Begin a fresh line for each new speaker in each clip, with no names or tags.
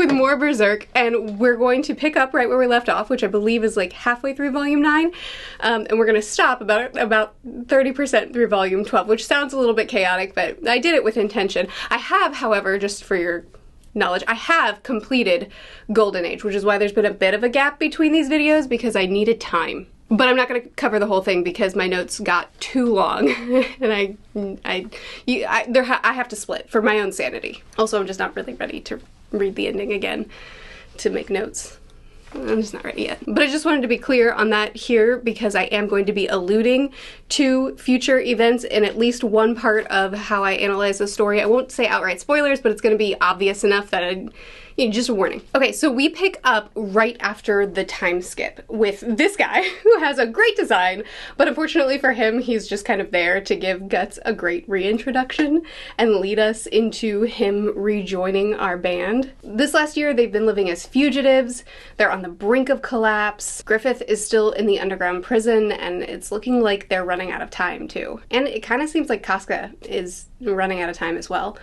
with more Berserk, and we're going to pick up right where we left off, which I believe is like halfway through volume 9, and we're going to stop about 30% through volume 12, which sounds a little bit chaotic, but I did it with intention. I have, however, just for your knowledge, I have completed Golden Age, which is why there's been a bit of a gap between these videos, because I needed time. But I'm not going to cover the whole thing because my notes got too long, and I have to split for my own sanity. Also, I'm just not really ready to read the ending again to make notes. I'm just not ready yet. But I just wanted to be clear on that here because I am going to be alluding to future events in at least one part of how I analyze the story. I won't say outright spoilers, but it's going to be obvious enough that just a warning. Okay, so we pick up right after the time skip with this guy who has a great design, but unfortunately for him, he's just kind of there to give Guts a great reintroduction and lead us into him rejoining our band. This last year, they've been living as fugitives. They're on the brink of collapse. Griffith is still in the underground prison, and it's looking like they're running out of time too. And it kind of seems like Kaska is running out of time as well.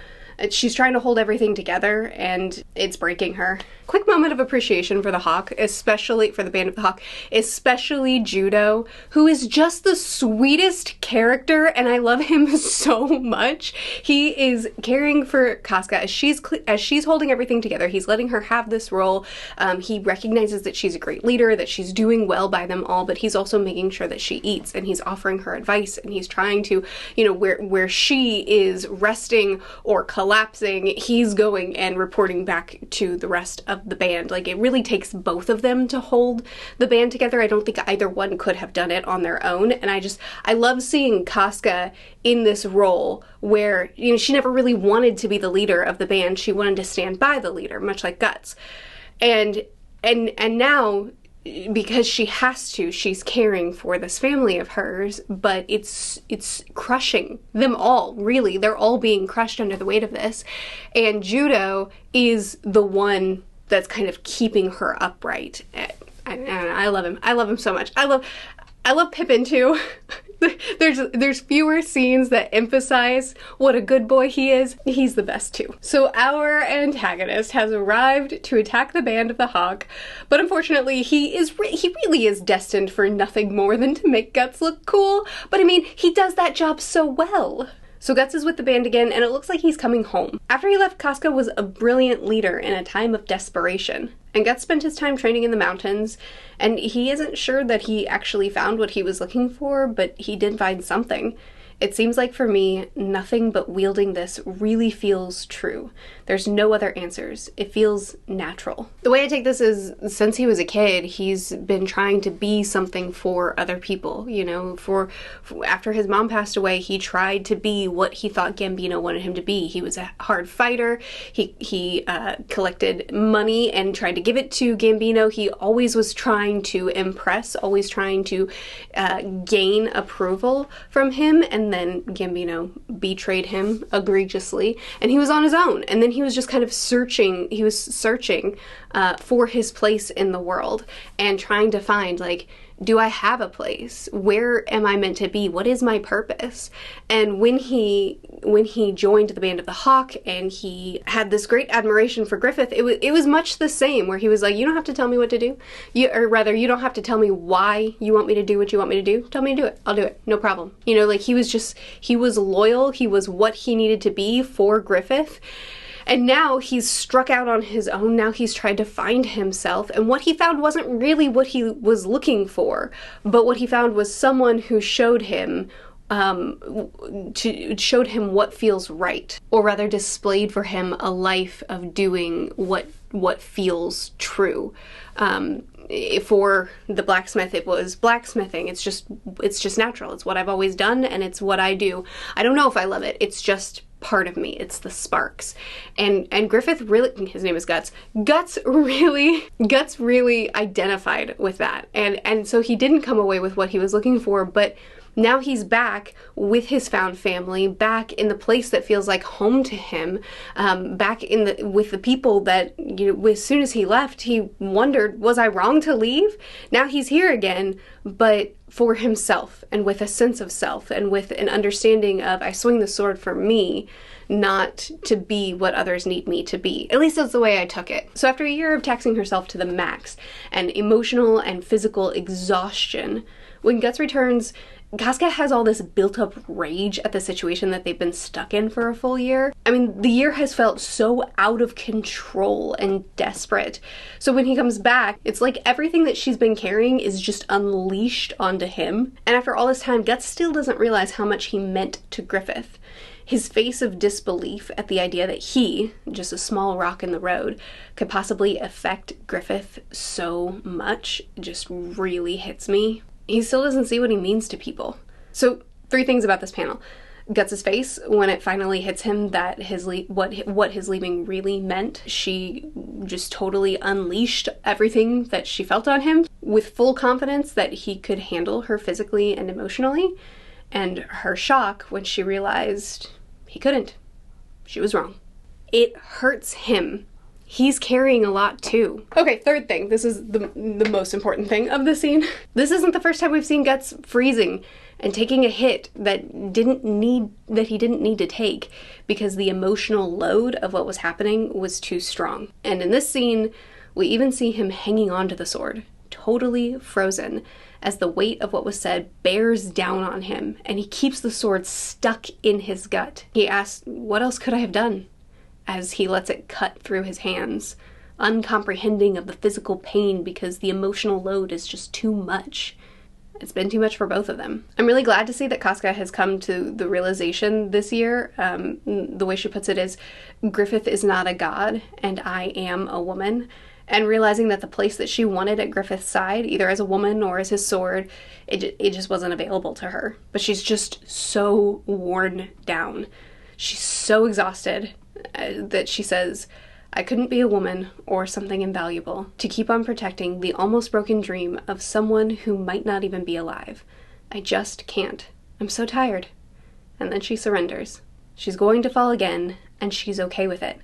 She's trying to hold everything together, and it's breaking her. Quick moment of appreciation for the Hawk, especially for the Band of the Hawk, especially Judo, who is just the sweetest character, and I love him so much. He is caring for Kaska as she's holding everything together. He's letting her have this role. He recognizes that she's a great leader, that she's doing well by them all, but he's also making sure that she eats, and he's offering her advice, and he's trying to, where she is resting or collapsing, he's going and reporting back to the rest of the band. Like, it really takes both of them to hold the band together. I don't think either one could have done it on their own, and I love seeing Kaska in this role where, she never really wanted to be the leader of the band. She wanted to stand by the leader, much like Guts. And now, because she has to, she's caring for this family of hers, but it's crushing them all, really. They're all being crushed under the weight of this. And Judo is the one that's kind of keeping her upright. I love him. I love him so much. I love Pippin too. There's fewer scenes that emphasize what a good boy he is. He's the best too. So our antagonist has arrived to attack the Band of the Hawk, but unfortunately he really is destined for nothing more than to make Guts look cool. But I mean, he does that job so well. So Guts is with the band again, and it looks like he's coming home. After he left, Kaska was a brilliant leader in a time of desperation. And Guts spent his time training in the mountains, and he isn't sure that he actually found what he was looking for, but he did find something. It seems like for me, nothing but wielding this really feels true. There's no other answers. It feels natural. The way I take this is, since he was a kid, he's been trying to be something for other people, after his mom passed away, he tried to be what he thought Gambino wanted him to be. He was a hard fighter. He collected money and tried to give it to Gambino. He always was trying to impress, always trying to gain approval from him, and then Gambino betrayed him egregiously, and he was on his own. And then he was just kind of searching. He was searching for his place in the world and trying to find, like, do I have a place? Where am I meant to be? What is my purpose? And when he joined the Band of the Hawk and he had this great admiration for Griffith, it was much the same, where he was like, you don't have to tell me what to do. You don't have to tell me why you want me to do what you want me to do. Tell me to do it. I'll do it. No problem. He was loyal. He was what he needed to be for Griffith. And now he's struck out on his own. Now he's tried to find himself. And what he found wasn't really what he was looking for, but what he found was someone who showed him what feels right, or rather displayed for him a life of doing what feels true. For the blacksmith, it was blacksmithing. It's just natural. It's what I've always done, and it's what I do. I don't know if I love it. It's just part of me. It's the sparks. And Griffith really, his name is Guts. Guts really identified with that. And so he didn't come away with what he was looking for, but now he's back with his found family, back in the place that feels like home to him, back with the people that, as soon as he left, he wondered, was I wrong to leave? Now he's here again, but for himself, and with a sense of self, and with an understanding of, I swing the sword for me, not to be what others need me to be. At least that's the way I took it. So after a year of taxing herself to the max and emotional and physical exhaustion, when Guts returns, Kaska has all this built-up rage at the situation that they've been stuck in for a full year. I mean, the year has felt so out of control and desperate. So when he comes back, it's like everything that she's been carrying is just unleashed onto him. And after all this time, Guts still doesn't realize how much he meant to Griffith. His face of disbelief at the idea that he, just a small rock in the road, could possibly affect Griffith so much just really hits me. He still doesn't see what he means to people. So 3 things about this panel. Guts' face, when it finally hits him that what his leaving really meant. She just totally unleashed everything that she felt on him with full confidence that he could handle her physically and emotionally. And her shock when she realized he couldn't. She was wrong. It hurts him. He's carrying a lot too. Okay, 3rd thing. This is the most important thing of the scene. This isn't the first time we've seen Guts freezing and taking a hit that he didn't need to take because the emotional load of what was happening was too strong. And in this scene, we even see him hanging onto the sword, totally frozen, as the weight of what was said bears down on him, and he keeps the sword stuck in his gut. He asks, "What else could I have done?" as he lets it cut through his hands, uncomprehending of the physical pain because the emotional load is just too much. It's been too much for both of them. I'm really glad to see that Kaska has come to the realization this year. The way she puts it is, Griffith is not a god, and I am a woman. And realizing that the place that she wanted at Griffith's side, either as a woman or as his sword, it just wasn't available to her. But she's just so worn down. She's so exhausted that she says, "I couldn't be a woman or something invaluable to keep on protecting the almost broken dream of someone who might not even be alive. I just can't. I'm so tired." And then she surrenders. She's going to fall again, and she's okay with it.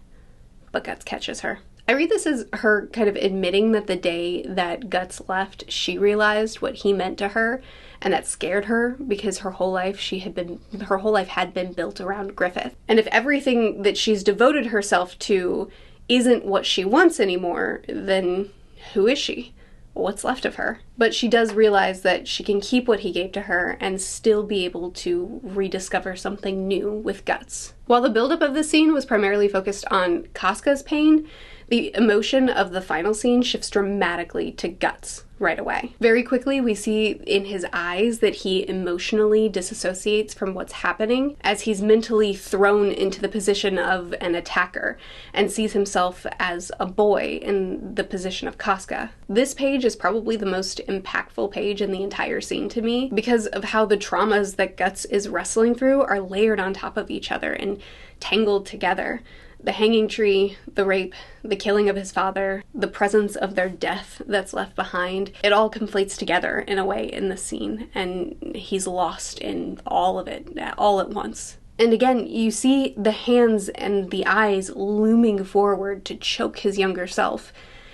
But Guts catches her. I read this as her kind of admitting that the day that Guts left, she realized what he meant to her, and that scared her because her whole life had been built around Griffith. And if everything that she's devoted herself to isn't what she wants anymore, then who is she? What's left of her? But she does realize that she can keep what he gave to her and still be able to rediscover something new with Guts. While the buildup of this scene was primarily focused on Kaska's pain, the emotion of the final scene shifts dramatically to Guts right away. Very quickly, we see in his eyes that he emotionally disassociates from what's happening as he's mentally thrown into the position of an attacker and sees himself as a boy in the position of Kaska. This page is probably the most impactful page in the entire scene to me because of how the traumas that Guts is wrestling through are layered on top of each other and tangled together. The hanging tree, the rape, the killing of his father, the presence of their death that's left behind, it all conflates together in a way in the scene, and he's lost in all of it, all at once. And again, you see the hands and the eyes looming forward to choke his younger self,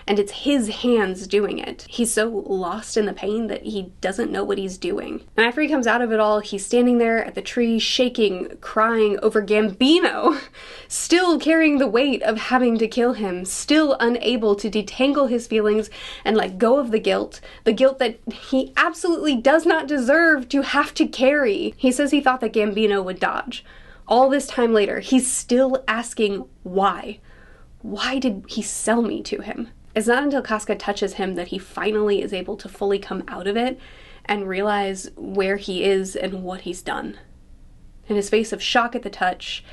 and it's his hands doing it. He's so lost in the pain that he doesn't know what he's doing. And after he comes out of it all, he's standing there at the tree, shaking, crying over Gambino, still carrying the weight of having to kill him, still unable to detangle his feelings and let go of the guilt that he absolutely does not deserve to have to carry. He says he thought that Gambino would dodge. All this time later, he's still asking why. Why did he sell me to him? It's not until Kaska touches him that he finally is able to fully come out of it and realize where he is and what he's done. And his face of shock at the touch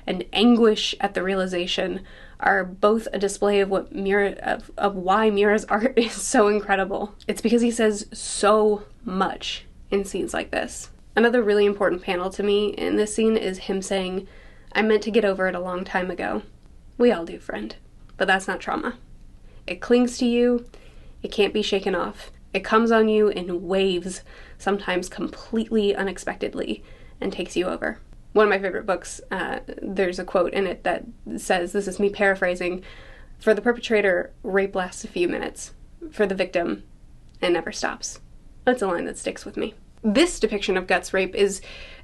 and anguish at the realization are both a display of why Miura's art is so incredible. It's because he says so much in scenes like this. Another really important panel to me in this scene is him saying, "I meant to get over it a long time ago." We all do, friend. But that's not trauma. It clings to you, it can't be shaken off. It comes on you in waves, sometimes completely unexpectedly, and takes you over. One of my favorite books, there's a quote in it that says, this is me paraphrasing, "For the perpetrator, rape lasts a few minutes. For the victim, it never stops." That's a line that sticks with me. This depiction of Guts rape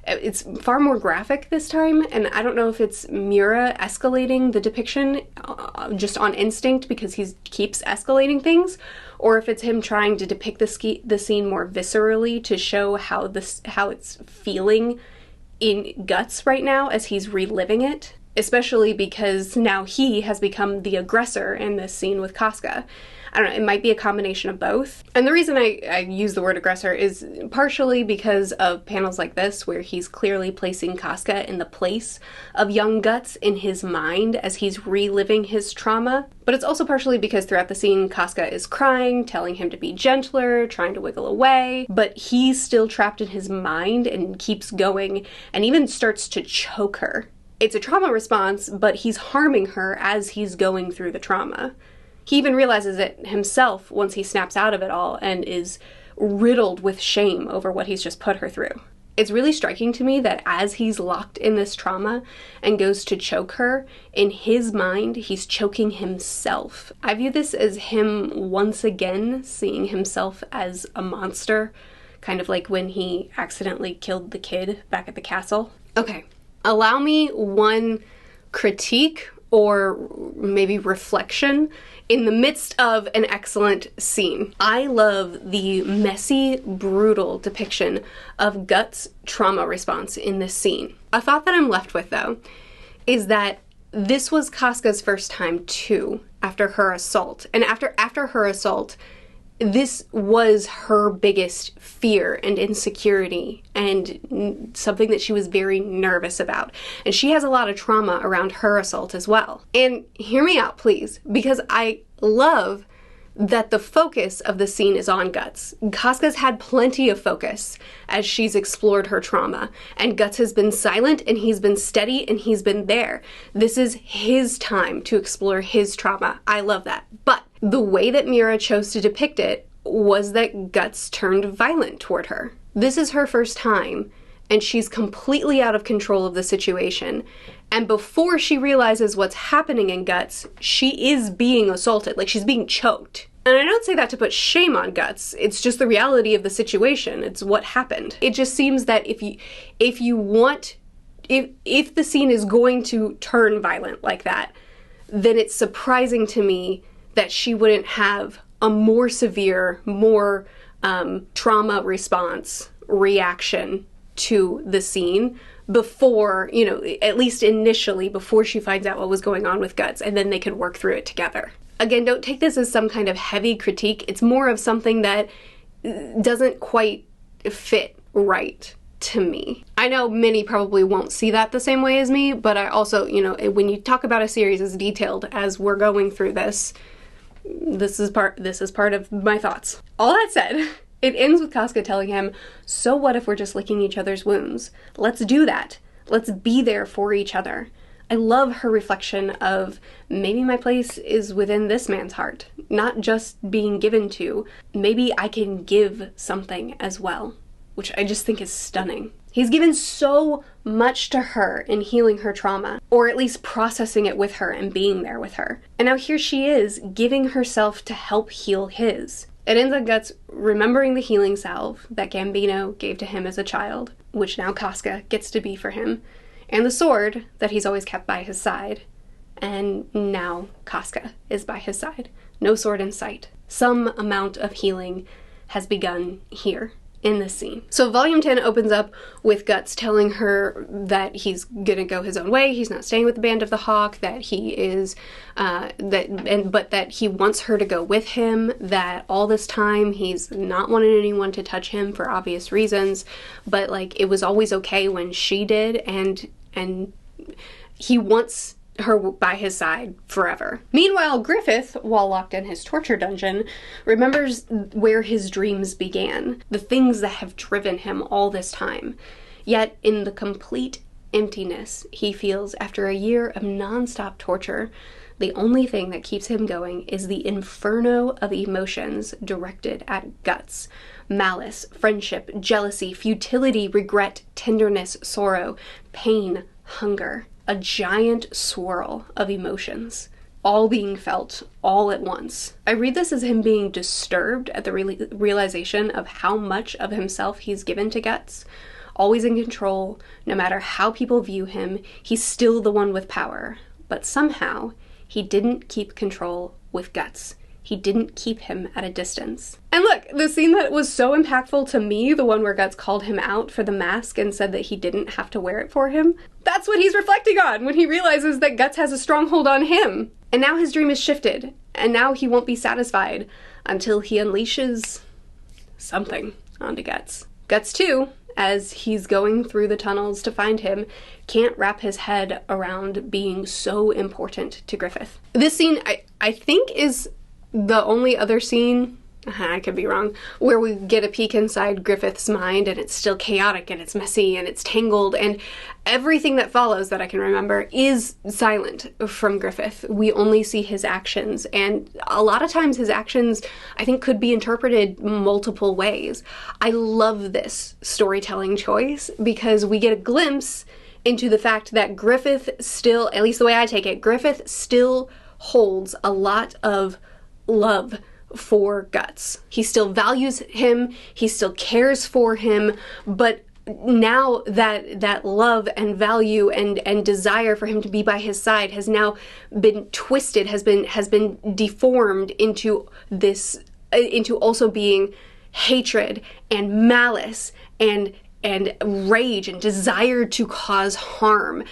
it's far more graphic this time, and I don't know if it's Miura escalating the depiction just on instinct because he keeps escalating things, or if it's him trying to depict the scene more viscerally to show how it's feeling in Guts right now as he's reliving it, especially because now he has become the aggressor in this scene with Kaska. I don't know, it might be a combination of both. And the reason I use the word aggressor is partially because of panels like this where he's clearly placing Kaska in the place of young Guts in his mind as he's reliving his trauma. But it's also partially because throughout the scene, Kaska is crying, telling him to be gentler, trying to wiggle away, but he's still trapped in his mind and keeps going and even starts to choke her. It's a trauma response, but he's harming her as he's going through the trauma. He even realizes it himself once he snaps out of it all and is riddled with shame over what he's just put her through. It's really striking to me that as he's locked in this trauma and goes to choke her, in his mind, he's choking himself. I view this as him once again seeing himself as a monster, kind of like when he accidentally killed the kid back at the castle. Okay, allow me one critique or maybe reflection in the midst of an excellent scene. I love the messy, brutal depiction of Guts' trauma response in this scene. A thought that I'm left with, though, is that this was Kaska's first time, too, after her assault. And after her assault, this was her biggest fear and insecurity and something that she was very nervous about. And she has a lot of trauma around her assault as well. And hear me out, please, because I love that the focus of the scene is on Guts. Kaska's had plenty of focus as she's explored her trauma, and Guts has been silent and he's been steady and he's been there. This is his time to explore his trauma. I love that. But the way that Miura chose to depict it was that Guts turned violent toward her. This is her first time, and she's completely out of control of the situation. And before she realizes what's happening in Guts, she is being assaulted, like she's being choked. And I don't say that to put shame on Guts, it's just the reality of the situation, it's what happened. It just seems that if the scene is going to turn violent like that, then it's surprising to me that she wouldn't have a more severe, more trauma response reaction to the scene before, at least initially, before she finds out what was going on with Guts, and then they could work through it together. Again, don't take this as some kind of heavy critique. It's more of something that doesn't quite fit right to me. I know many probably won't see that the same way as me, but I also, when you talk about a series as detailed as we're going through this is part of my thoughts. All that said, it ends with Kaska telling him, "So what if we're just licking each other's wounds? Let's do that. Let's be there for each other." I love her reflection of maybe my place is within this man's heart, not just being given to. Maybe I can give something as well, which I just think is stunning. He's given so much to her in healing her trauma, or at least processing it with her and being there with her. And now here she is, giving herself to help heal his. It ends on Guts remembering the healing salve that Gambino gave to him as a child, which now Kaska gets to be for him, and the sword that he's always kept by his side. And now Kaska is by his side. No sword in sight. Some amount of healing has begun here in this scene. So Volume 10 opens up with Guts telling her that he's gonna go his own way, he's not staying with the Band of the Hawk, that he is, but that he wants her to go with him, that all this time he's not wanted anyone to touch him for obvious reasons, but like it was always okay when she did, and he wants her by his side forever. Meanwhile, Griffith, while locked in his torture dungeon, remembers where his dreams began, the things that have driven him all this time. Yet, in the complete emptiness he feels after a year of non-stop torture, the only thing that keeps him going is the inferno of emotions directed at Guts. Malice, friendship, jealousy, futility, regret, tenderness, sorrow, pain, hunger. A giant swirl of emotions. all being felt all at once. I read this as him being disturbed at the realization of how much of himself he's given to Guts. Always in control, no matter how people view him, he's still the one with power. But somehow, he didn't keep control with Guts. He didn't keep him at a distance. And look, the scene that was so impactful to me, the one where Guts called him out for the mask and said that he didn't have to wear it for him, that's what he's reflecting on when he realizes that Guts has a stronghold on him. And now his dream is shifted, and now he won't be satisfied until he unleashes something onto Guts. Guts, too, as he's going through the tunnels to find him, can't wrap his head around being so important to Griffith. This scene, I think, is the only other scene, I could be wrong, where we get a peek inside Griffith's mind, and it's still chaotic, and it's messy, and it's tangled, and everything that follows that I can remember is silent from Griffith. We only see his actions, and a lot of times his actions, I think, could be interpreted multiple ways. I love this storytelling choice because we get a glimpse into the fact that Griffith still, at least the way I take it, Griffith still holds a lot of love for Guts. He still values him, he still cares for him, but now that love and value and desire for him to be by his side has now been twisted, has been deformed into this, into also being hatred and malice and rage and desire to cause harm.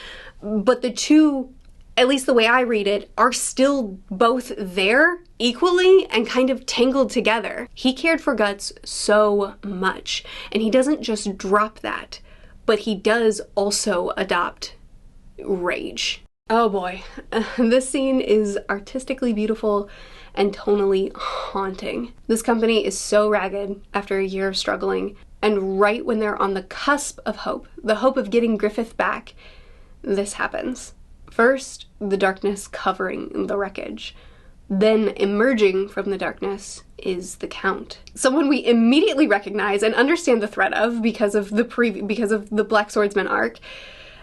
But the two, at least the way I read it, are still both there equally and kind of tangled together. He cared for Guts so much, and he doesn't just drop that, but he does also adopt rage. Oh boy, this scene is artistically beautiful and tonally haunting. This company is so ragged after a year of struggling, and right when they're on the cusp of hope, the hope of getting Griffith back, this happens. First, the darkness covering the wreckage. Then, emerging from the darkness is the Count. Someone we immediately recognize and understand the threat of because of the Black Swordsman arc,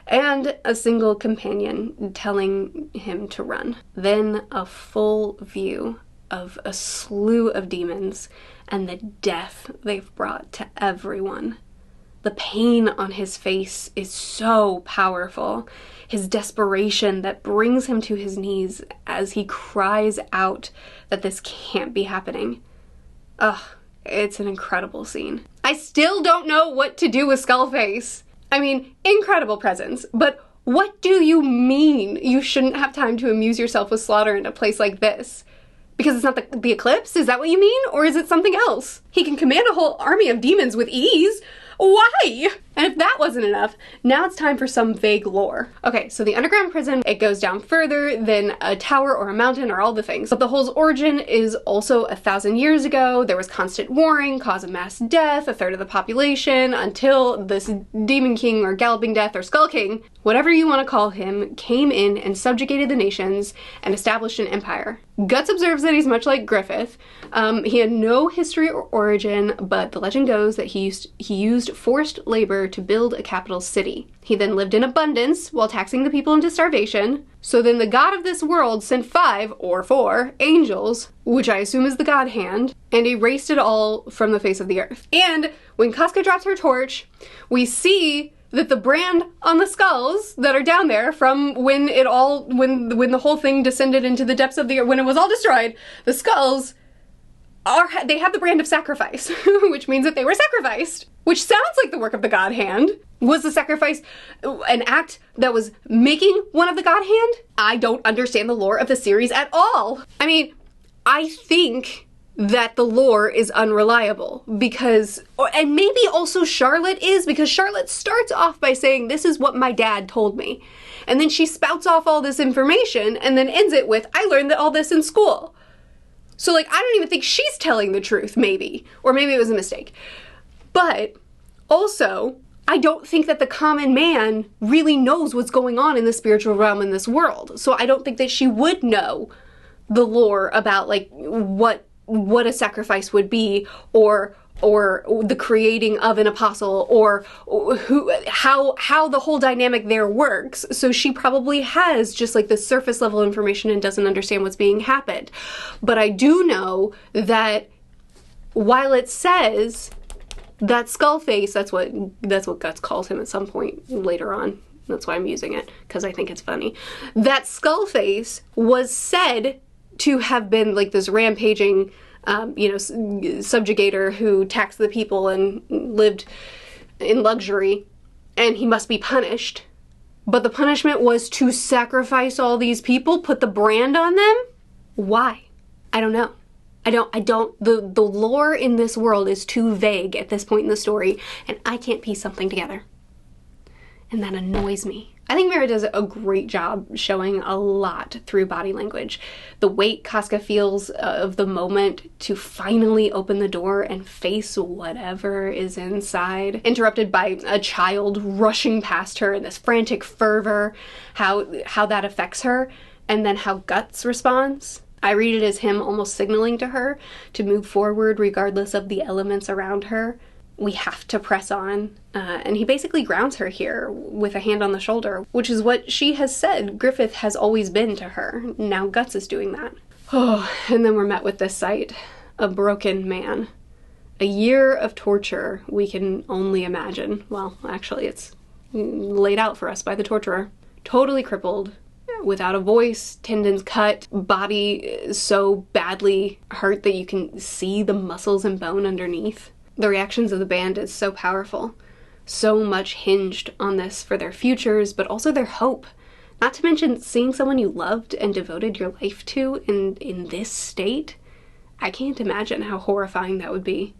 and a single companion telling him to run. Then a full view of a slew of demons and the death they've brought to everyone. The pain on his face is so powerful. His desperation that brings him to his knees as he cries out that this can't be happening. Ugh, it's an incredible scene. I still don't know what to do with Skullface. I mean, incredible presence, but what do you mean you shouldn't have time to amuse yourself with slaughter in a place like this? Because it's not the eclipse? Is that what you mean? Or is it something else? He can command a whole army of demons with ease. Why? And if that wasn't enough, now it's time for some vague lore. Okay, so the underground prison, it goes down further than a tower or a mountain or all the things. But the hole's origin is also 1,000 years ago. There was constant warring, cause of mass death, a third of the population, until this Demon King or Galloping Death or Skull King, whatever you want to call him, came in and subjugated the nations and established an empire. Guts observes that he's much like Griffith. He had no history or origin, but the legend goes that he used forced labor to build a capital city. He then lived in abundance while taxing the people into starvation. So then the god of this world sent 5 or 4 angels, which I assume is the god hand, and erased it all from the face of the earth. And when Kaska drops her torch, we see that the brand on the skulls that are down there from when the whole thing descended into the depths of the earth, when it was all destroyed, the skulls they have the brand of sacrifice, which means that they were sacrificed, which sounds like the work of the God Hand. Was the sacrifice an act that was making one of the God Hand? I don't understand the lore of the series at all. I mean, I think that the lore is unreliable because, and maybe also Charlotte is, because Charlotte starts off by saying, this is what my dad told me. And then she spouts off all this information and then ends it with, I learned all this in school. So like, I don't even think she's telling the truth, maybe. Or maybe it was a mistake. But also, I don't think that the common man really knows what's going on in the spiritual realm in this world. So I don't think that she would know the lore about like what a sacrifice would be, or or the creating of an apostle, or how the whole dynamic there works. So she probably has just like the surface level information and doesn't understand what's being happened. But I do know that while it says that Skullface, that's what Guts calls him at some point later on. That's why I'm using it, because I think it's funny. That Skullface was said to have been like this rampaging subjugator who taxed the people and lived in luxury, and he must be punished. But the punishment was to sacrifice all these people, put the brand on them? Why? I don't know. The lore in this world is too vague at this point in the story, and I can't piece something together. And that annoys me. I think Mira does a great job showing a lot through body language. The weight Kaska feels of the moment to finally open the door and face whatever is inside. Interrupted by a child rushing past her in this frantic fervor, how that affects her, and then how Guts responds. I read it as him almost signaling to her to move forward regardless of the elements around her. We have to press on. And he basically grounds her here with a hand on the shoulder, which is what she has said Griffith has always been to her. Now Guts is doing that. Oh, and then we're met with this sight. A broken man. A year of torture we can only imagine. Well, actually, it's laid out for us by the torturer. Totally crippled, without a voice, tendons cut, body so badly hurt that you can see the muscles and bone underneath. The reactions of the band is so powerful. So much hinged on this for their futures, but also their hope. Not to mention seeing someone you loved and devoted your life to in this state. I can't imagine how horrifying that would be.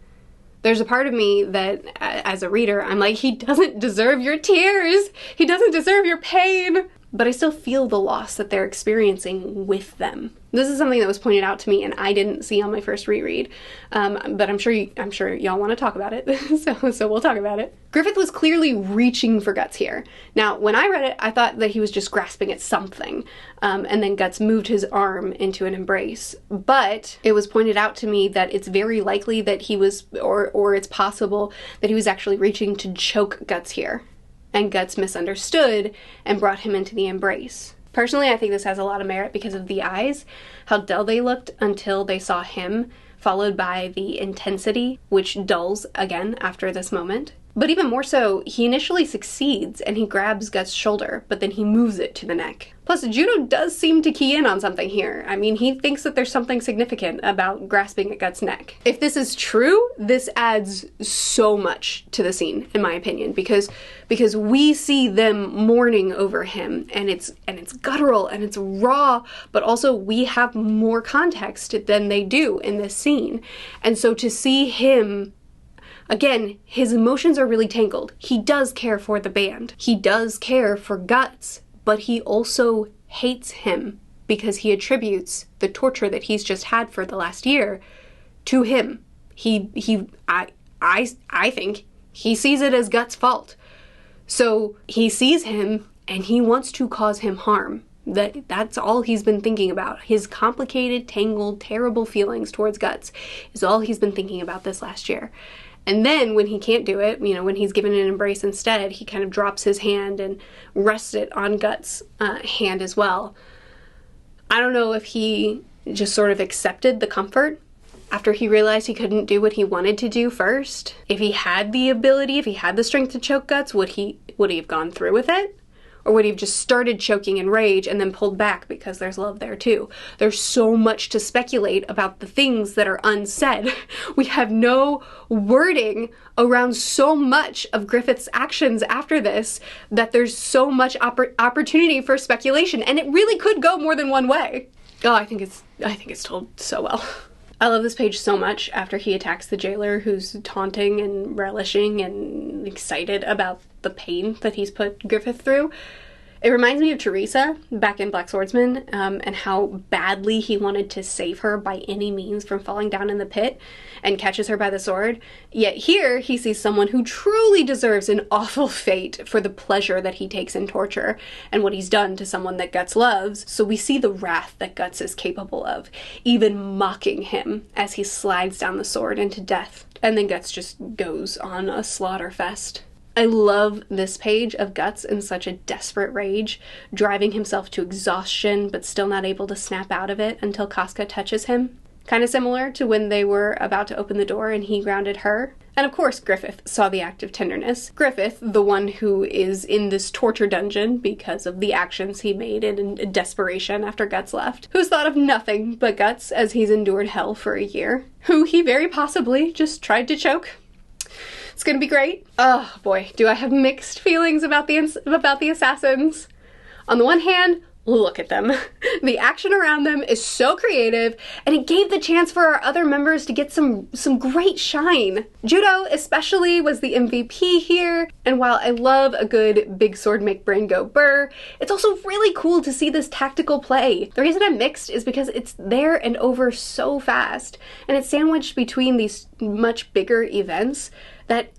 There's a part of me that, as a reader, I'm like, he doesn't deserve your tears! He doesn't deserve your pain! But I still feel the loss that they're experiencing with them. This is something that was pointed out to me and I didn't see on my first reread. But I'm sure y'all want to talk about it, so we'll talk about it. Griffith was clearly reaching for Guts here. Now, when I read it, I thought that he was just grasping at something, and then Guts moved his arm into an embrace. But it was pointed out to me that it's very likely that he was, or it's possible that he was actually reaching to choke Guts here. And Guts misunderstood and brought him into the embrace. Personally, I think this has a lot of merit because of the eyes, how dull they looked until they saw him, followed by the intensity, which dulls again after this moment. But even more so, he initially succeeds and he grabs Guts' shoulder, but then he moves it to the neck. Plus, Judo does seem to key in on something here. I mean, he thinks that there's something significant about grasping at Guts' neck. If this is true, this adds so much to the scene, in my opinion, because we see them mourning over him, and it's guttural and it's raw, but also we have more context than they do in this scene. And so to see him, again, his emotions are really tangled. He does care for the band. He does care for Guts, but he also hates him because he attributes the torture that he's just had for the last year to him. I think he sees it as Guts' fault. So he sees him and he wants to cause him harm. That's all he's been thinking about. His complicated, tangled, terrible feelings towards Guts is all he's been thinking about this last year. And then when he can't do it, when he's given an embrace instead, he kind of drops his hand and rests it on Guts' hand as well. I don't know if he just sort of accepted the comfort after he realized he couldn't do what he wanted to do first. If he had the ability, if he had the strength to choke Guts, would he have gone through with it? Or would he have just started choking in rage and then pulled back because there's love there too? There's so much to speculate about the things that are unsaid. We have no wording around so much of Griffith's actions after this that there's so much opportunity for speculation, and it really could go more than one way. Oh, I think it's told so well. I love this page so much after he attacks the jailer who's taunting and relishing and excited about the pain that he's put Griffith through. It reminds me of Teresa back in Black Swordsman, and how badly he wanted to save her by any means from falling down in the pit, and catches her by the sword. Yet here he sees someone who truly deserves an awful fate for the pleasure that he takes in torture and what he's done to someone that Guts loves. So we see the wrath that Guts is capable of, even mocking him as he slides down the sword into death. And then Guts just goes on a slaughter fest. I love this page of Guts in such a desperate rage, driving himself to exhaustion but still not able to snap out of it until Kaska touches him. Kind of similar to when they were about to open the door and he grounded her. And of course Griffith saw the act of tenderness. Griffith, the one who is in this torture dungeon because of the actions he made in desperation after Guts left, who's thought of nothing but Guts as he's endured hell for a year, who he very possibly just tried to choke. It's gonna be great. Oh boy, do I have mixed feelings about the assassins. On the one hand, look at them. The action around them is so creative, and it gave the chance for our other members to get some great shine. Judo especially was the MVP here, and while I love a good big sword make brain go burr, it's also really cool to see this tactical play. The reason I'm mixed is because it's there and over so fast, and it's sandwiched between these much bigger events that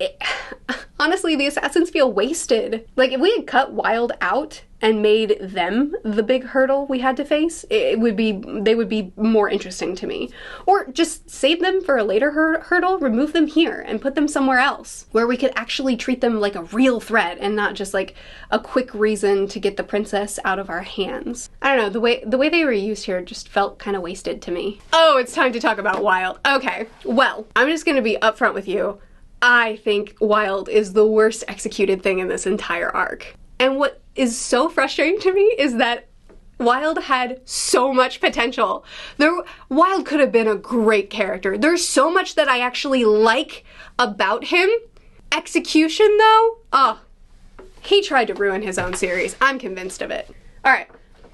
honestly, the assassins feel wasted. Like, if we had cut Wyald out and made them the big hurdle we had to face, they would be more interesting to me. Or just save them for a later hurdle, remove them here, and put them somewhere else, where we could actually treat them like a real threat and not just like a quick reason to get the princess out of our hands. I don't know, the way they were used here just felt kind of wasted to me. Oh, it's time to talk about Wyald. Okay, well, I'm just gonna be upfront with you. I think Wyald is the worst executed thing in this entire arc. And what is so frustrating to me is that Wyald had so much potential. Wyald could have been a great character. There's so much that I actually like about him. Execution though, he tried to ruin his own series. I'm convinced of it. All right,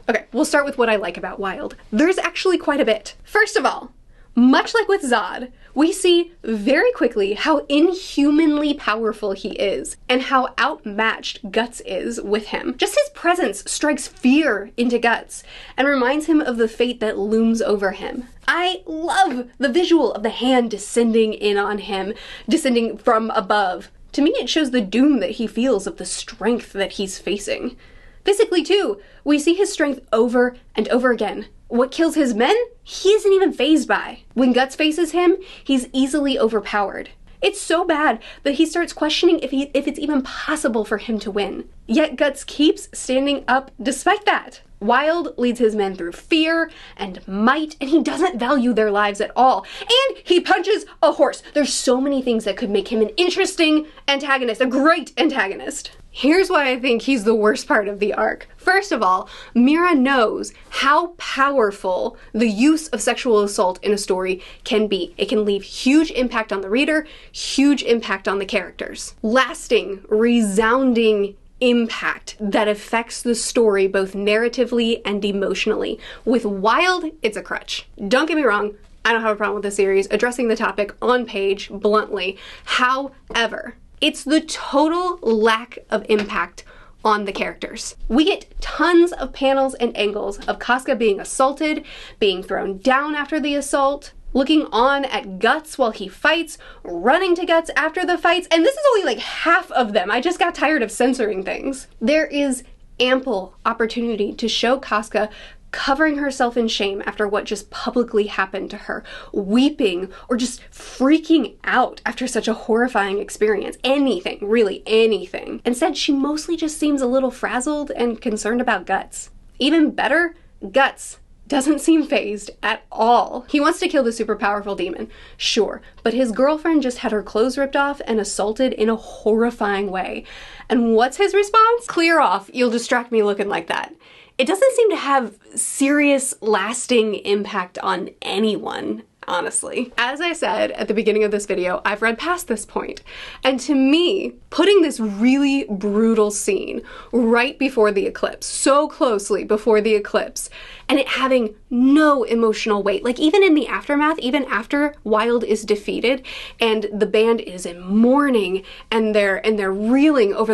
okay, we'll start with what I like about Wyald. There's actually quite a bit. First of all, much like with Zodd, we see very quickly how inhumanly powerful he is and how outmatched Guts is with him. Just his presence strikes fear into Guts and reminds him of the fate that looms over him. I love the visual of the hand descending in on him, descending from above. To me, it shows the doom that he feels of the strength that he's facing. Physically too, we see his strength over and over again. What kills his men, he isn't even fazed by. When Guts faces him, he's easily overpowered. It's so bad that he starts questioning if it's even possible for him to win. Yet Guts keeps standing up despite that. Wyald leads his men through fear and might, and he doesn't value their lives at all. And he punches a horse. There's so many things that could make him an interesting antagonist, a great antagonist. Here's why I think he's the worst part of the arc. First of all, Mira knows how powerful the use of sexual assault in a story can be. It can leave huge impact on the reader, huge impact on the characters. Lasting, resounding impact that affects the story both narratively and emotionally. With Wyald, it's a crutch. Don't get me wrong, I don't have a problem with the series addressing the topic on page bluntly. However, it's the total lack of impact on the characters. We get tons of panels and angles of Kaska being assaulted, being thrown down after the assault, looking on at Guts while he fights, running to Guts after the fights, and this is only like half of them. I just got tired of censoring things. There is ample opportunity to show Kaska covering herself in shame after what just publicly happened to her, weeping or just freaking out after such a horrifying experience. Anything, really anything. Instead, she mostly just seems a little frazzled and concerned about Guts. Even better, Guts doesn't seem fazed at all. He wants to kill the super powerful demon, sure, but his girlfriend just had her clothes ripped off and assaulted in a horrifying way. And what's his response? Clear off, you'll distract me looking like that. It doesn't seem to have serious, lasting impact on anyone. honestly. As I said at the beginning of this video, I've read past this point, and to me, putting this really brutal scene right before the eclipse, so closely before the eclipse, and it having no emotional weight, like even in the aftermath, even after Wyald is defeated and the band is in mourning and they're reeling over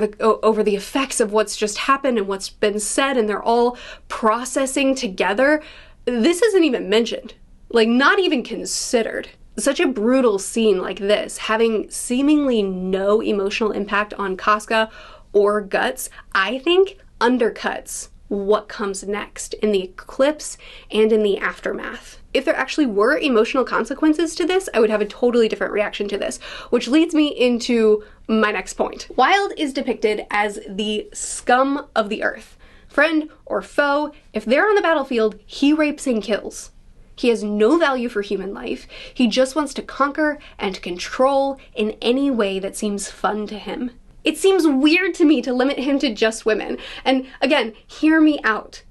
the effects of what's just happened and what's been said, and they're all processing together, this isn't even mentioned. Like, not even considered. Such a brutal scene like this, having seemingly no emotional impact on Kaska or Guts, I think undercuts what comes next in the eclipse and in the aftermath. If there actually were emotional consequences to this, I would have a totally different reaction to this, which leads me into my next point. Wyald is depicted as the scum of the earth. Friend or foe, if they're on the battlefield, he rapes and kills. He has no value for human life. He just wants to conquer and control in any way that seems fun to him. It seems weird to me to limit him to just women. And again, hear me out.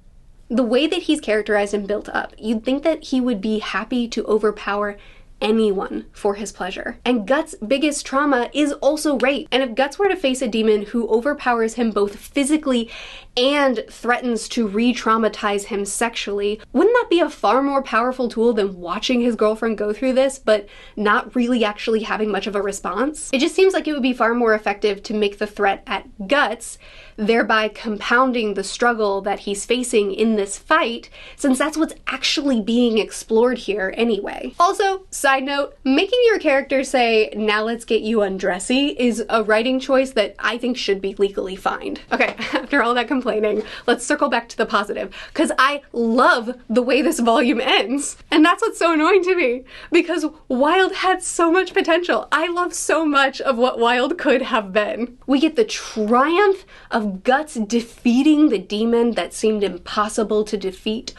The way that he's characterized and built up, you'd think that he would be happy to overpower anyone for his pleasure. And Guts' biggest trauma is also rape. And if Guts were to face a demon who overpowers him both physically and threatens to re-traumatize him sexually, wouldn't that be a far more powerful tool than watching his girlfriend go through this, but not really actually having much of a response? It just seems like it would be far more effective to make the threat at Guts, thereby compounding the struggle that he's facing in this fight, since that's what's actually being explored here anyway. Also, side note, making your character say, "now let's get you undressy," is a writing choice that I think should be legally fined. Okay, after all that complaining, let's circle back to the positive, because I love the way this volume ends. And that's what's so annoying to me, because Wyald had so much potential. I love so much of what Wyald could have been. We get the triumph of Guts defeating the demon that seemed impossible to defeat,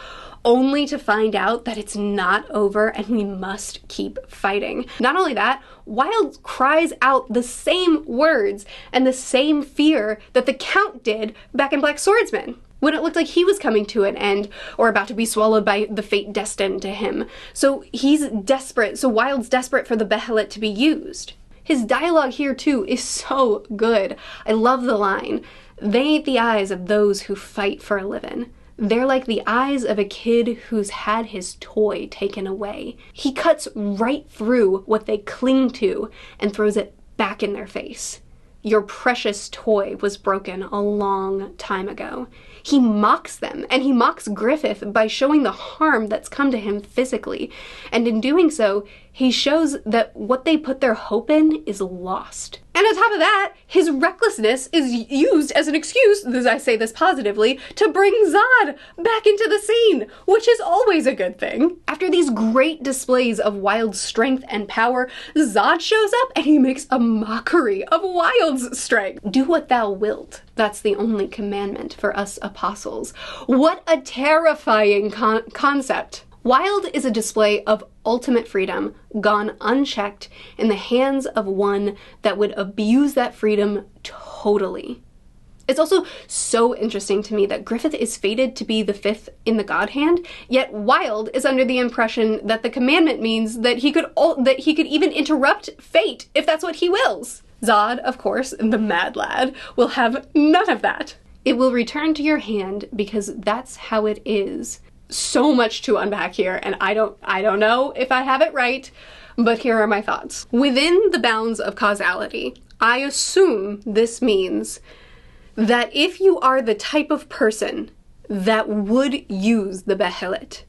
only to find out that it's not over and we must keep fighting. Not only that, Wyald cries out the same words and the same fear that the Count did back in Black Swordsman, when it looked like he was coming to an end or about to be swallowed by the fate destined to him. So he's desperate, so Wyald's desperate for the behelit to be used. His dialogue here too is so good. I love the line, "They ain't the eyes of those who fight for a living. They're like the eyes of a kid who's had his toy taken away." He cuts right through what they cling to and throws it back in their face. Your precious toy was broken a long time ago. He mocks them, and he mocks Griffith by showing the harm that's come to him physically. And in doing so, he shows that what they put their hope in is lost. And on top of that, his recklessness is used as an excuse, as I say this positively, to bring Zodd back into the scene, which is always a good thing. After these great displays of Wyald's strength and power, Zodd shows up and he makes a mockery of Wyald's strength. Do what thou wilt. That's the only commandment for us apostles. What a terrifying concept. Wyald is a display of ultimate freedom, gone unchecked in the hands of one that would abuse that freedom totally. It's also so interesting to me that Griffith is fated to be the fifth in the God Hand, yet Wyald is under the impression that the commandment means that he could even interrupt fate if that's what he wills. Zodd, of course, the mad lad, will have none of that. It will return to your hand because that's how it is. So much to unpack here, and I don't know if I have it right, but here are my thoughts. Within the bounds of causality, I assume this means that if you are the type of person that would use the behelit,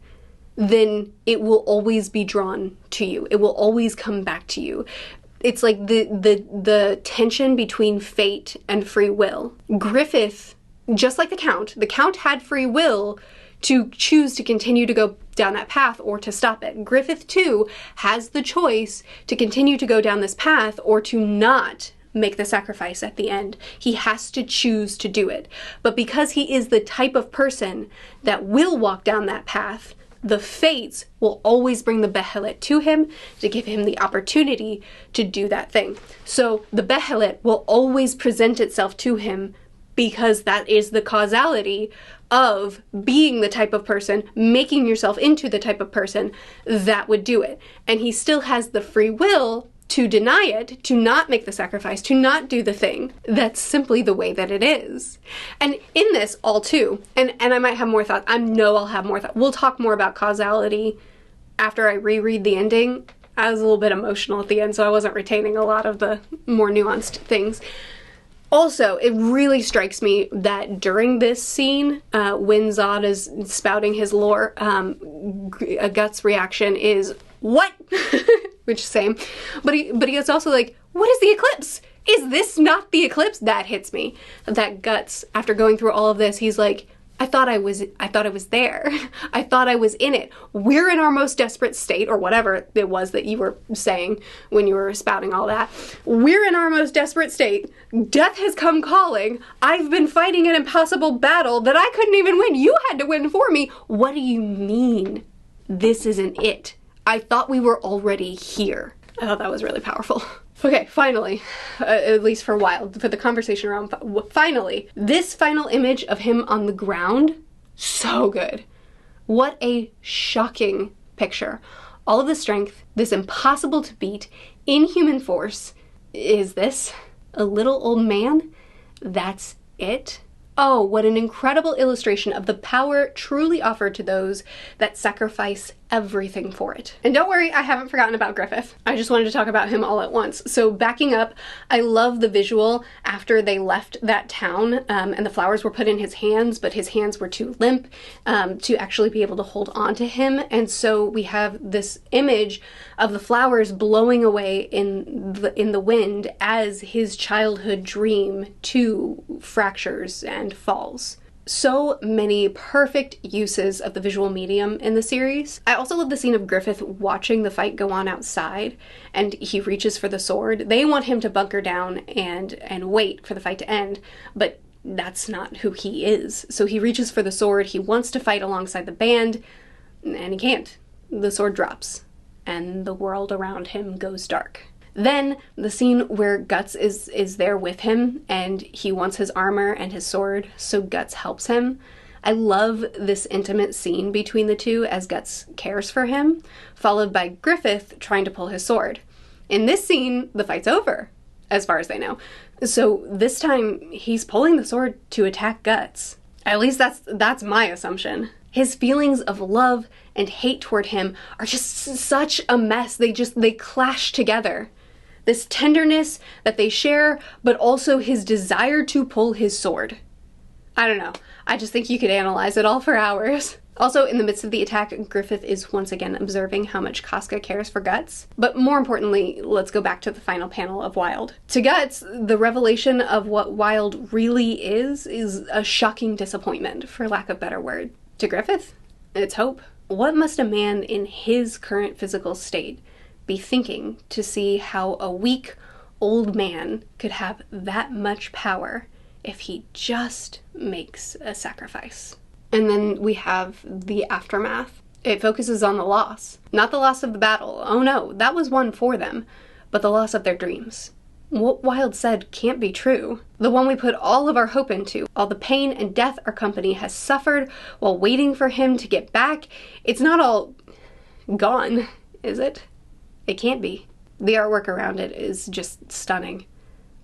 then it will always be drawn to you. It will always come back to you. It's like the tension between fate and free will. Griffith, just like the Count had free will to choose to continue to go down that path or to stop it. Griffith too has the choice to continue to go down this path or to not make the sacrifice at the end. He has to choose to do it. But because he is the type of person that will walk down that path, the fates will always bring the behelit to him to give him the opportunity to do that thing. So the behelit will always present itself to him because that is the causality of being the type of person, making yourself into the type of person that would do it. And he still has the free will to deny it, to not make the sacrifice, to not do the thing. That's simply the way that it is. And in this, all too, and I might have more thoughts. I know I'll have more thoughts. We'll talk more about causality after I reread the ending. I was a little bit emotional at the end, so I wasn't retaining a lot of the more nuanced things. Also, it really strikes me that during this scene, when Zodd is spouting his lore, Guts' reaction is, "What?" Which is same. But he is also like, "What is the eclipse? Is this not the eclipse?" That hits me. That Guts, after going through all of this, he's like, I thought I was there. I thought I was in it. We're in our most desperate state," or whatever it was that you were saying when you were spouting all that. "We're in our most desperate state. Death has come calling. I've been fighting an impossible battle that I couldn't even win. You had to win for me. What do you mean this isn't it? I thought we were already here." I thought that was really powerful. Okay, finally, at least for Wyald, for the conversation around, finally, this final image of him on the ground, so good. What a shocking picture. All of the strength, this impossible to beat, inhuman force. Is this a little old man? That's it? Oh, what an incredible illustration of the power truly offered to those that sacrifice everything for it. And don't worry, I haven't forgotten about Griffith. I just wanted to talk about him all at once. So backing up, I love the visual after they left that town and the flowers were put in his hands, but his hands were too limp to actually be able to hold on to him. And so we have this image of the flowers blowing away in the wind as his childhood dream too fractures and falls. So many perfect uses of the visual medium in the series. I also love the scene of Griffith watching the fight go on outside, and he reaches for the sword. They want him to bunker down and wait for the fight to end, but that's not who he is. So he reaches for the sword, he wants to fight alongside the band, and he can't. The sword drops, and the world around him goes dark. Then the scene where Guts is there with him and he wants his armor and his sword, so Guts helps him. I love this intimate scene between the two as Guts cares for him, followed by Griffith trying to pull his sword. In this scene, the fight's over, as far as they know. So this time he's pulling the sword to attack Guts. At least that's my assumption. His feelings of love and hate toward him are just such a mess. They clash together. This tenderness that they share, but also his desire to pull his sword. I don't know. I just think you could analyze it all for hours. Also, in the midst of the attack, Griffith is once again observing how much Kaska cares for Guts. But more importantly, let's go back to the final panel of Wyald. To Guts, the revelation of what Wyald really is a shocking disappointment, for lack of a better word. To Griffith, it's hope. What must a man in his current physical state be thinking to see how a weak, old man could have that much power if he just makes a sacrifice? And then we have the aftermath. It focuses on the loss. Not the loss of the battle. Oh no, that was won for them, but the loss of their dreams. What Wyald said can't be true. The one we put all of our hope into, all the pain and death our company has suffered while waiting for him to get back, it's not all gone, is it? It can't be. The artwork around it is just stunning.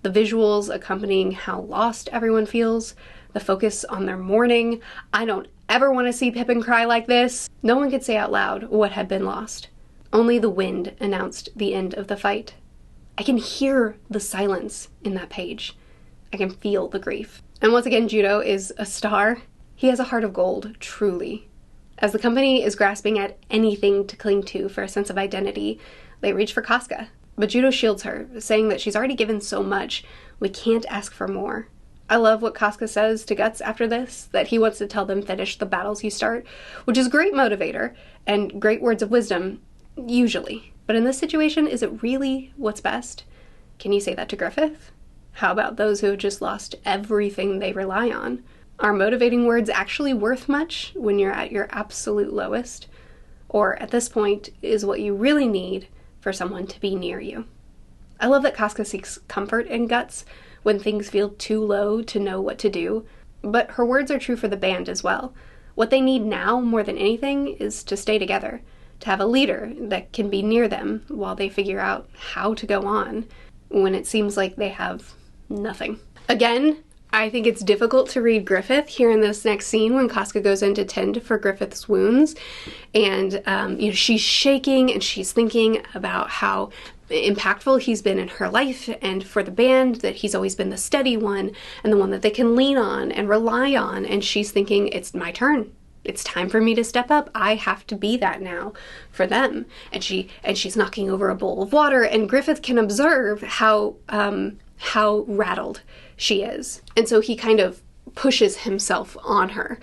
The visuals accompanying how lost everyone feels, the focus on their mourning. I don't ever want to see Pippin cry like this. No one could say out loud what had been lost. Only the wind announced the end of the fight. I can hear the silence in that page. I can feel the grief. And once again, Judo is a star. He has a heart of gold, truly. As the company is grasping at anything to cling to for a sense of identity, they reach for Kaska. But Judo shields her, saying that she's already given so much, we can't ask for more. I love what Kaska says to Guts after this, that he wants to tell them finish the battles you start, which is a great motivator and great words of wisdom, usually. But in this situation, is it really what's best? Can you say that to Griffith? How about those who have just lost everything they rely on? Are motivating words actually worth much when you're at your absolute lowest? Or at this point, is what you really need for someone to be near you? I love that Kaska seeks comfort in Guts when things feel too low to know what to do. But her words are true for the band as well. What they need now, more than anything, is to stay together, to have a leader that can be near them while they figure out how to go on when it seems like they have nothing. Again, I think it's difficult to read Griffith here in this next scene when Kaska goes in to tend for Griffith's wounds. And, she's shaking and she's thinking about how impactful he's been in her life and for the band, that he's always been the steady one and the one that they can lean on and rely on. And she's thinking, it's my turn. It's time for me to step up. I have to be that now for them. And she's knocking over a bowl of water, and Griffith can observe how rattled she is. And so he kind of pushes himself on her.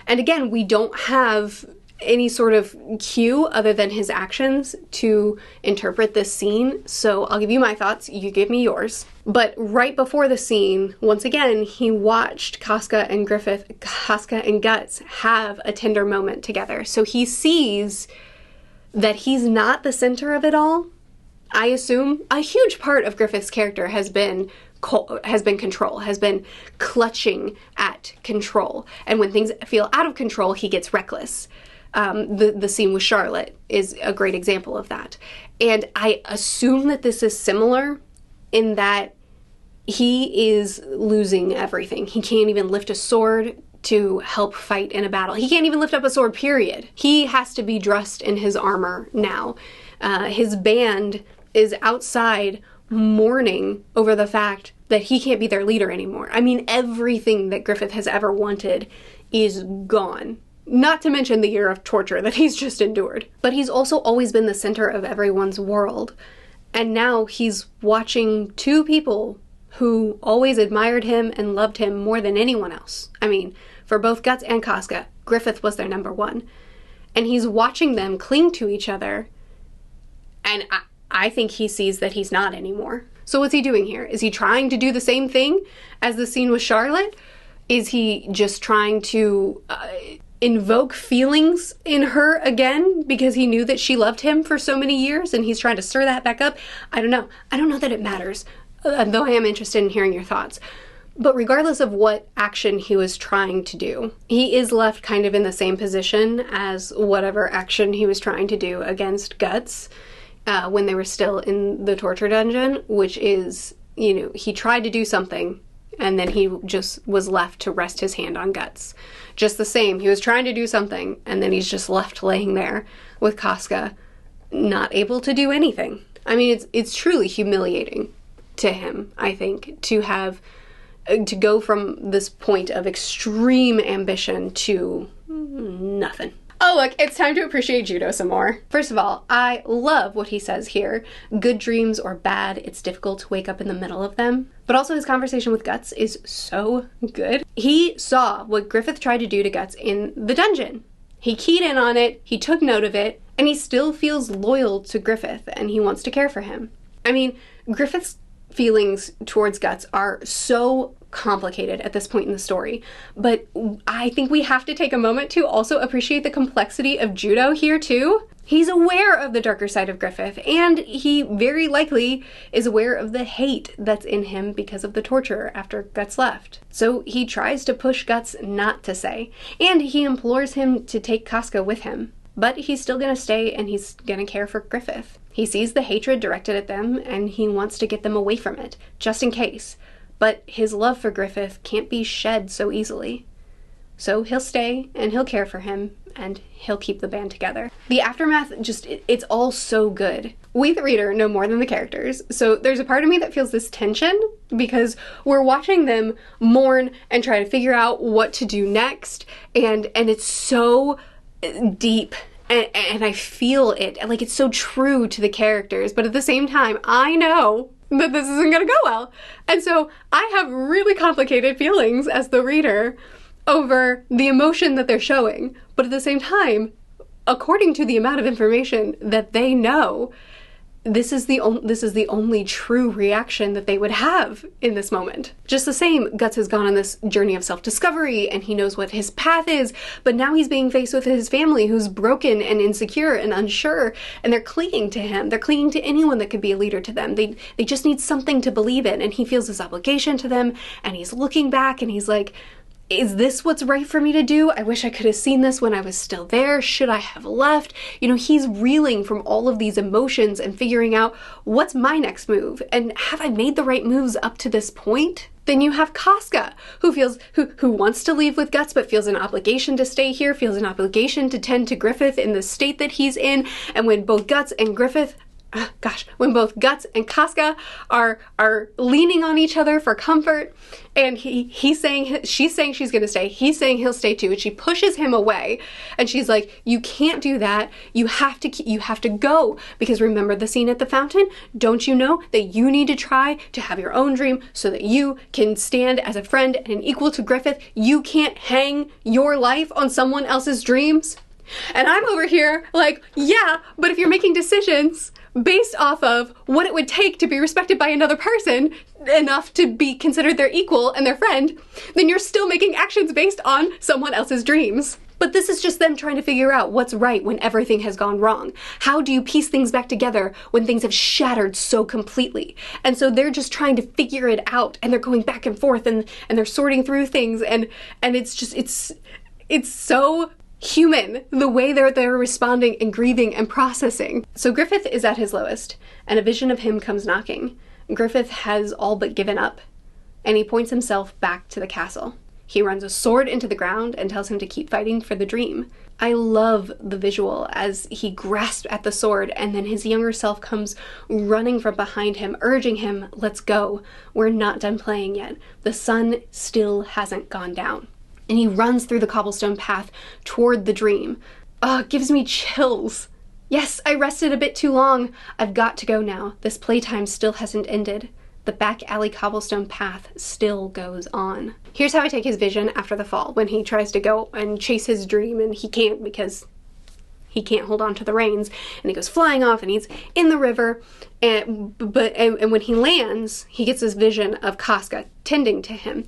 And again, we don't have any sort of cue other than his actions to interpret this scene. So I'll give you my thoughts, you give me yours. But right before the scene, once again, he watched Kaska and Guts have a tender moment together. So he sees that he's not the center of it all. I assume a huge part of Griffith's character has been control, has been clutching at control. And when things feel out of control, he gets reckless. The scene with Charlotte is a great example of that. And I assume that this is similar in that he is losing everything. He can't even lift a sword to help fight in a battle. He can't even lift up a sword, period. He has to be dressed in his armor now. His band is outside mourning over the fact that he can't be their leader anymore. I mean, everything that Griffith has ever wanted is gone. Not to mention the year of torture that he's just endured. But he's also always been the center of everyone's world. And now he's watching two people who always admired him and loved him more than anyone else. I mean, for both Guts and Kaska, Griffith was their number one. And he's watching them cling to each other. And I think he sees that he's not anymore. So what's he doing here? Is he trying to do the same thing as the scene with Charlotte? Is he just trying to invoke feelings in her again because he knew that she loved him for so many years and he's trying to stir that back up? I don't know. I don't know that it matters, though I am interested in hearing your thoughts. But regardless of what action he was trying to do, he is left kind of in the same position as whatever action he was trying to do against Guts when they were still in the torture dungeon, which is, he tried to do something and then he just was left to rest his hand on Guts. Just the same, he was trying to do something, and then he's just left laying there with Kaska, not able to do anything. I mean, it's truly humiliating to him, I think, to go from this point of extreme ambition to nothing. Oh, look, it's time to appreciate Judo some more. First of all, I love what he says here. Good dreams or bad, it's difficult to wake up in the middle of them. But also his conversation with Guts is so good. He saw what Griffith tried to do to Guts in the dungeon. He keyed in on it, he took note of it, and he still feels loyal to Griffith and he wants to care for him. I mean, Griffith's feelings towards Guts are so complicated at this point in the story, but I think we have to take a moment to also appreciate the complexity of Judo here too. He's aware of the darker side of Griffith, and he very likely is aware of the hate that's in him because of the torture after Guts left. So he tries to push Guts not to say, and he implores him to take Kaska with him. But he's still gonna stay and he's gonna care for Griffith. He sees the hatred directed at them and he wants to get them away from it, just in case. But his love for Griffith can't be shed so easily. So he'll stay and he'll care for him and he'll keep the band together. The aftermath, it's all so good. We, the reader, know more than the characters, so there's a part of me that feels this tension because we're watching them mourn and try to figure out what to do next, and it's so deep. And I feel it, like it's so true to the characters, but at the same time, I know that this isn't gonna go well. And so I have really complicated feelings as the reader over the emotion that they're showing. But at the same time, according to the amount of information that they know, this is the only true reaction that they would have in this moment. Just the same, Guts has gone on this journey of self-discovery and he knows what his path is, but now he's being faced with his family who's broken and insecure and unsure, and they're clinging to him. They're clinging to anyone that could be a leader to them. They just need something to believe in, and he feels this obligation to them, and he's looking back and he's like, is this what's right for me to do? I wish I could have seen this when I was still there. Should I have left? You know, he's reeling from all of these emotions and figuring out, what's my next move? And have I made the right moves up to this point? Then you have Kaska, who wants to leave with Guts but feels an obligation to stay here, feels an obligation to tend to Griffith in the state that he's in. And when both Guts and when both Guts and Kaska are leaning on each other for comfort, and she's saying she's gonna stay, he's saying he'll stay too, and she pushes him away, and she's like, you can't do that, you have to go, because remember the scene at the fountain? Don't you know that you need to try to have your own dream so that you can stand as a friend and an equal to Griffith? You can't hang your life on someone else's dreams. And I'm over here like, yeah, but if you're making decisions based off of what it would take to be respected by another person enough to be considered their equal and their friend, then you're still making actions based on someone else's dreams. But this is just them trying to figure out what's right when everything has gone wrong. How do you piece things back together when things have shattered so completely? And so they're just trying to figure it out, and they're going back and forth, and they're sorting through things, and it's just, it's so human, the way they're responding and grieving and processing. So Griffith is at his lowest, and a vision of him comes knocking. Griffith has all but given up, and he points himself back to the castle. He runs a sword into the ground and tells him to keep fighting for the dream. I love the visual as he grasps at the sword, and then his younger self comes running from behind him, urging him, let's go. We're not done playing yet. The sun still hasn't gone down. And he runs through the cobblestone path toward the dream. Oh, it gives me chills. Yes, I rested a bit too long. I've got to go now. This playtime still hasn't ended. The back alley cobblestone path still goes on. Here's how I take his vision after the fall, when he tries to go and chase his dream and he can't because he can't hold on to the reins, and he goes flying off and he's in the river, and when he lands, he gets this vision of Kaska tending to him.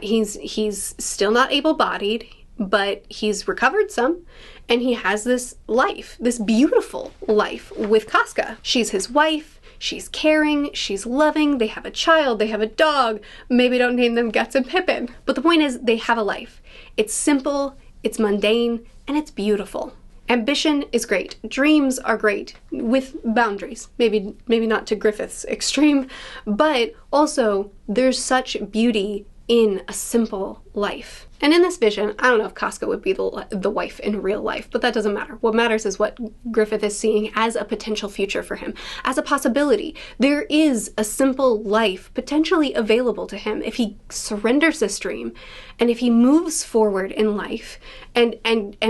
He's still not able-bodied, but he's recovered some, and he has this life, this beautiful life with Kaska. She's his wife, she's caring, she's loving, they have a child, they have a dog. Maybe don't name them Guts and Pippin, but the point is they have a life. It's simple, it's mundane, and it's beautiful. Ambition is great. Dreams are great, with boundaries. Maybe not to Griffith's extreme, but also there's such beauty in a simple life. And in this vision, I don't know if Kaska would be the wife in real life, but that doesn't matter. What matters is what Griffith is seeing as a potential future for him, as a possibility. There is a simple life potentially available to him if he surrenders this dream, and if he moves forward in life and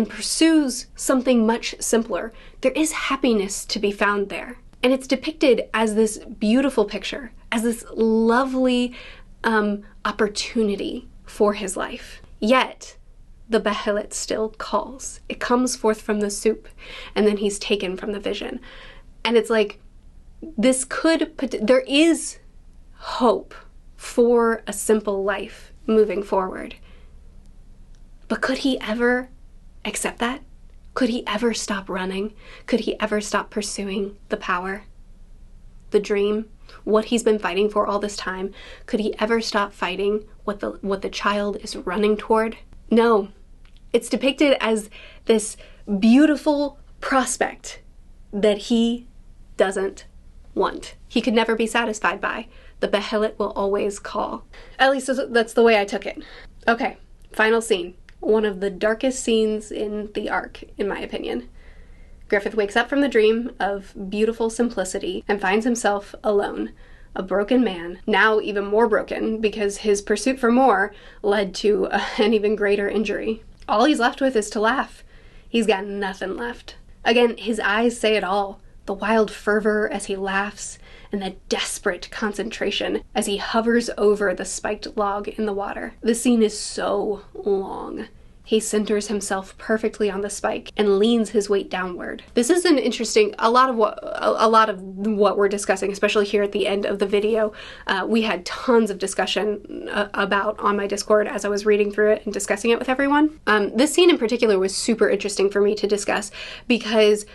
pursues something much simpler. There is happiness to be found there. And it's depicted as this beautiful picture, as this lovely opportunity for his life. Yet, the behelit still calls. It comes forth from the soup, and then he's taken from the vision. And it's like, there is hope for a simple life moving forward. But could he ever accept that? Could he ever stop running? Could he ever stop pursuing the power, the dream, what he's been fighting for all this time? Could he ever stop fighting what the child is running toward? No. It's depicted as this beautiful prospect that he doesn't want. He could never be satisfied by. The behelit will always call. At least that's the way I took it. Okay, final scene. One of the darkest scenes in the arc, in my opinion. Griffith wakes up from the dream of beautiful simplicity and finds himself alone, a broken man, now even more broken because his pursuit for more led to an even greater injury. All he's left with is to laugh. He's got nothing left. Again, his eyes say it all. The wild fervor as he laughs, and the desperate concentration as he hovers over the spiked log in the water. The scene is so long. He centers himself perfectly on the spike and leans his weight downward. This is an interesting, a lot of what we're discussing, especially here at the end of the video, we had tons of discussion about on my Discord as I was reading through it and discussing it with everyone. This scene in particular was super interesting for me to discuss because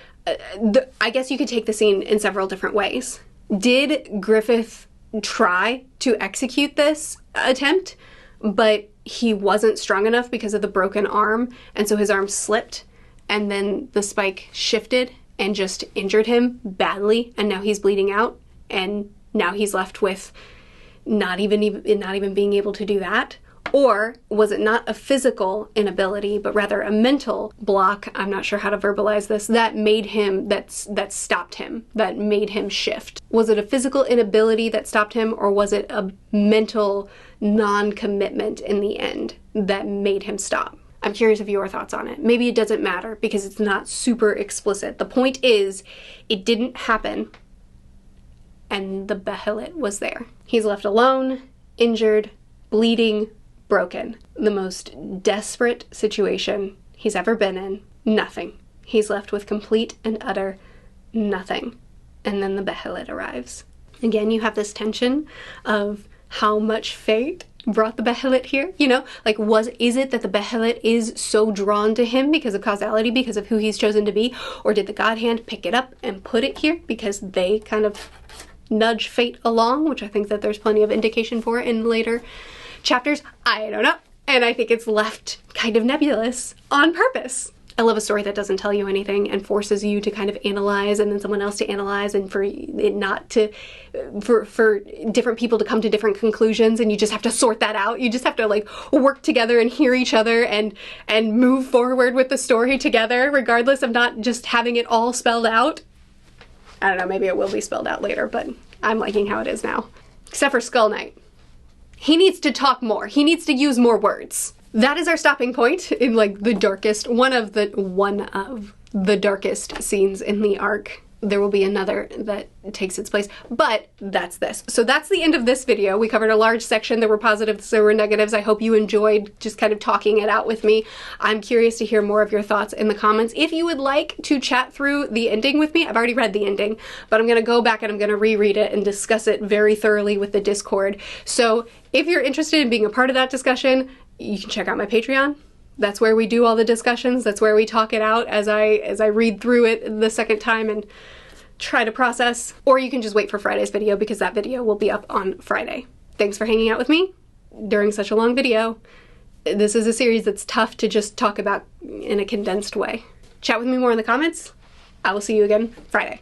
I guess you could take the scene in several different ways. Did Griffith try to execute this attempt, but he wasn't strong enough because of the broken arm, and so his arm slipped, and then the spike shifted and just injured him badly, and now he's bleeding out, and now he's left with not even being able to do that? Or was it not a physical inability, but rather a mental block, I'm not sure how to verbalize this, that made him, that stopped him, that made him shift? Was it a physical inability that stopped him, or was it a mental non-commitment in the end that made him stop? I'm curious of your thoughts on it. Maybe it doesn't matter because it's not super explicit. The point is, it didn't happen, and the behelit was there. He's left alone, injured, bleeding, broken. The most desperate situation he's ever been in. Nothing. He's left with complete and utter nothing. And then the behelit arrives. Again, you have this tension of how much fate brought the behelit here, you know? Like, is it that the behelit is so drawn to him because of causality, because of who he's chosen to be? Or did the God Hand pick it up and put it here because they kind of nudge fate along, which I think that there's plenty of indication for in later chapters? I don't know. And I think it's left kind of nebulous on purpose. I love a story that doesn't tell you anything and forces you to kind of analyze and then someone else to analyze, and for it not to, for different people to come to different conclusions, and you just have to sort that out. You just have to like work together and hear each other and move forward with the story together, regardless of not just having it all spelled out. I don't know, maybe it will be spelled out later, but I'm liking how it is now. Except for Skull Knight. He needs to talk more. He needs to use more words. That is our stopping point in like the darkest, one of the darkest scenes in the arc. There will be another that takes its place, but that's this. So that's the end of this video. We covered a large section. There were positives, there were negatives. I hope you enjoyed just kind of talking it out with me. I'm curious to hear more of your thoughts in the comments. If you would like to chat through the ending with me, I've already read the ending, but I'm gonna go back and I'm gonna reread it and discuss it very thoroughly with the Discord. So if you're interested in being a part of that discussion, you can check out my Patreon. That's where we do all the discussions. That's where we talk it out as I read through it the second time and try to process. Or you can just wait for Friday's video because that video will be up on Friday. Thanks for hanging out with me during such a long video. This is a series that's tough to just talk about in a condensed way. Chat with me more in the comments. I will see you again Friday.